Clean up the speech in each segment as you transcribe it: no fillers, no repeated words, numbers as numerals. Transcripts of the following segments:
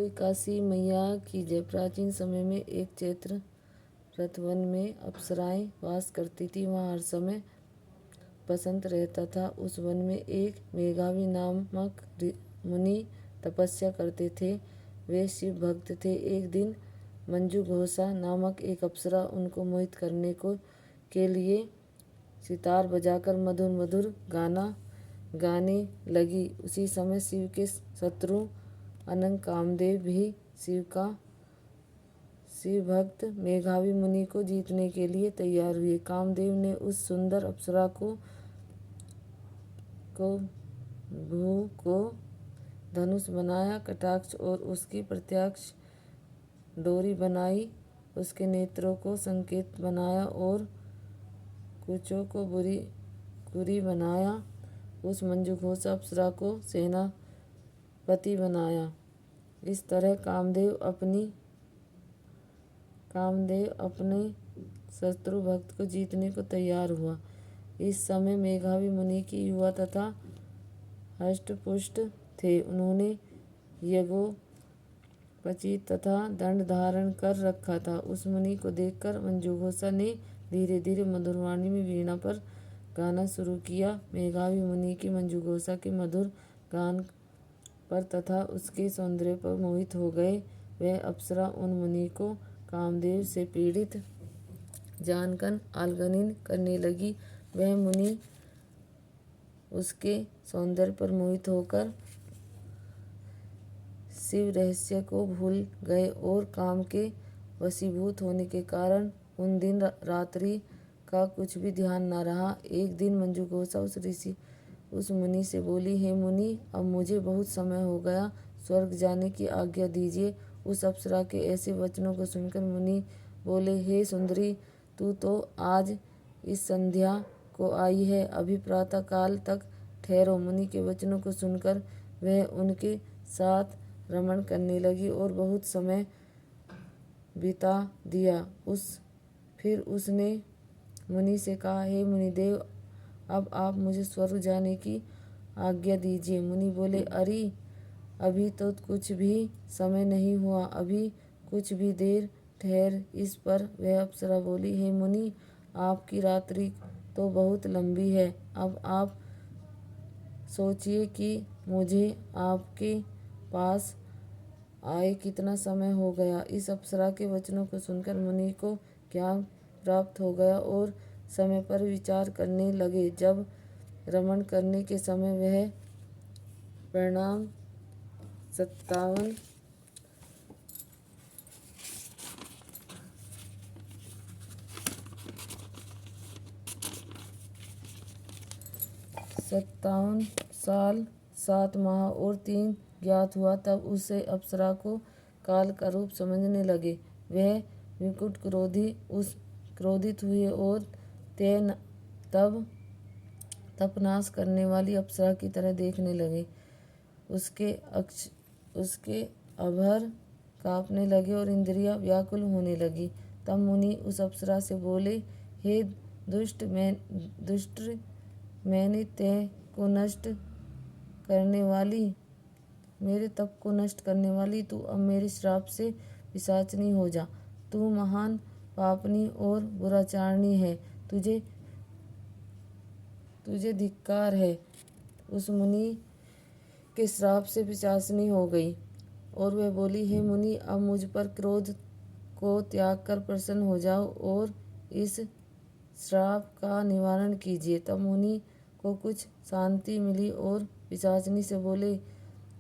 कोई काशी मैया की जय। प्राचीन समय में एक चैत्र रतवन में अप्सराएं वास करती थी। वहाँ हर समय बसंत रहता था। उस वन में एक मेघावी नामक मुनि तपस्या करते थे। वे शिव भक्त थे। एक दिन मंजू घोषा नामक एक अप्सरा उनको मोहित करने के लिए सितार बजाकर मधुर मधुर गाना गाने लगी। उसी समय शिव के शत्रु अनंग कामदेव भी शिव भक्त मेघावी मुनि को जीतने के लिए तैयार हुए। कामदेव ने उस सुंदर अप्सरा को भू को धनुष बनाया, कटाक्ष और उसकी प्रत्यक्ष डोरी बनाई, उसके नेत्रों को संकेत बनाया और कुचों को कुरी बनाया। उस मंजूघोषा अप्सरा को सेनापति बनाया। इस तरह कामदेव अपने शत्रु भक्त को जीतने को तैयार हुआ। इस समय मेघावी मुनि की युवा तथा हष्टपुष्ट थे। उन्होंने यज्ञोपवीत तथा दंड धारण कर रखा था। उस मुनि को देखकर मंजूघोषा ने धीरे धीरे मधुरवाणी में वीणा पर गाना शुरू किया। मेघावी मुनि की मंजूघोषा के मधुर गान पर तथा उसके सौंदर्य पर मोहित हो गए। वह अप्सरा उन मुनि को कामदेव से पीड़ित जानकर आलिंगन करने लगी। वह मुनि उसके सौंदर्य पर मोहित होकर शिव रहस्य को भूल गए और काम के वशीभूत होने के कारण उन दिन रात्रि का कुछ भी ध्यान न रहा। एक दिन मंजूघोषा उस मुनि से बोली, हे मुनि, अब मुझे बहुत समय हो गया, स्वर्ग जाने की आज्ञा दीजिए। उस अप्सरा के ऐसे वचनों को सुनकर मुनि बोले, हे सुंदरी, तू तो आज इस संध्या को आई है, अभी प्रातः काल तक ठहरो। मुनि के वचनों को सुनकर वह उनके साथ रमण करने लगी और बहुत समय बिता दिया। फिर उसने मुनि से कहा, हे मुनिदेव, अब आप मुझे स्वर्ग जाने की आज्ञा दीजिए। मुनि बोले, अरे अभी तो कुछ भी समय नहीं हुआ, अभी कुछ भी देर ठहर। इस पर वह अप्सरा बोली, हे मुनि, आपकी रात्रि तो बहुत लंबी है। अब आप सोचिए कि मुझे आपके पास आए कितना समय हो गया। इस अप्सरा के वचनों को सुनकर मुनि को ज्ञान प्राप्त हो गया और समय पर विचार करने लगे। जब रमण करने के समय वह परिणाम 57 साल 7 माह और 3 ज्ञात हुआ, तब उसे अप्सरा को काल का रूप समझने लगे। वह विकट क्रोधित हुए और तपनाश करने वाली अप्सरा की तरह देखने लगे। उसके आभर कांपने लगे और इंद्रियां व्याकुल होने लगी। तब मुनि उस अप्सरा से बोले, हे दुष्ट, मैंने मेरे तप को नष्ट करने वाली, तू अब मेरे श्राप से पिशाचनी हो जा। तू महान पापनी और बुराचारणी है, तुझे धिक्कार है। उस मुनि के श्राप से पिशाचनी हो गई और वह बोली, हे मुनि, अब मुझ पर क्रोध को त्याग कर प्रसन्न हो जाओ और इस श्राप का निवारण कीजिए। तब मुनि को कुछ शांति मिली और पिशाचनी से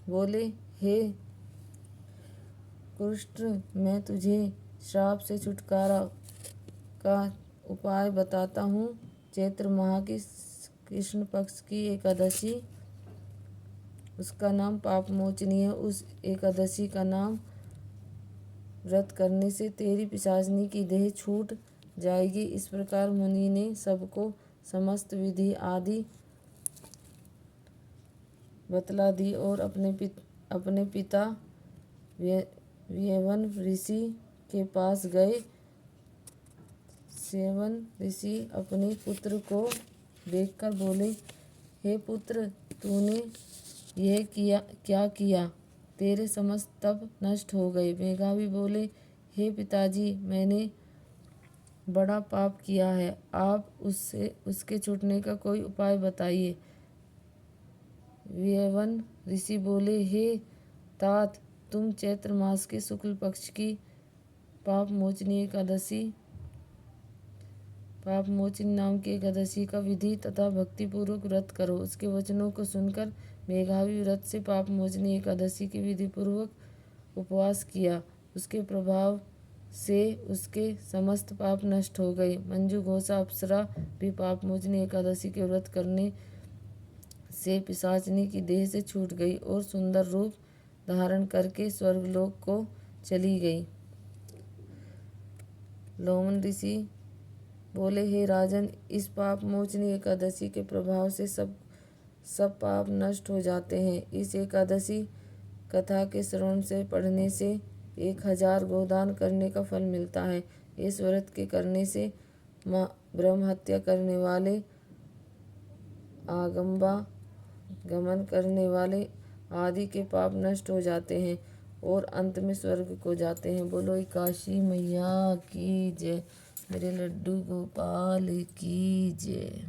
बोले, हे कुष्ठ, मैं तुझे श्राप से छुटकारा का उपाय बताता हूँ। चैत्र माह की कृष्ण पक्ष की एकादशी, उसका नाम पापमोचनी है। उस एकादशी का नाम व्रत करने से तेरी पिशाचनी की देह छूट जाएगी। इस प्रकार मुनि ने सबको समस्त विधि आदि बतला दी और अपने पिता व्यवन ऋषि के पास गए। व्यवन ऋषि अपने पुत्र को देखकर बोले, हे पुत्र, तूने यह क्या किया? तेरे समस्त तप नष्ट हो गए। मेघावी बोले, हे पिताजी, मैंने बड़ा पाप किया है, आप उसके छूटने का कोई उपाय बताइए। व्यवन ऋषि बोले, हे तात, तुम चैत्र मास के शुक्ल पक्ष की पाप मोचनी नाम की एकादशी का विधि तथा भक्तिपूर्वक व्रत करो। उसके वचनों को सुनकर मेघावी व्रत से पाप मोचनी एकादशी के विधि पूर्वक उपवास किया। उसके प्रभाव से उसके समस्त पाप नष्ट हो गए। मंजू घोषा अप्सरा भी पाप मोचनी एकादशी के व्रत करने से पिशाचनी की देह से छूट गई और सुंदर रूप धारण करके स्वर्गलोक को चली गई। लोमन ऋषि बोले, हे राजन, इस पाप मोचनी एकादशी के प्रभाव से सब पाप नष्ट हो जाते हैं। इस एकादशी कथा के श्रवण से पढ़ने से 1000 गोदान करने का फल मिलता है। इस व्रत के करने से ब्रह्म हत्या करने वाले, आगंबा गमन करने वाले आदि के पाप नष्ट हो जाते हैं और अंत में स्वर्ग को जाते हैं। बोलो काशी मैया की जय, मेरे लड्डू गोपाल की जय।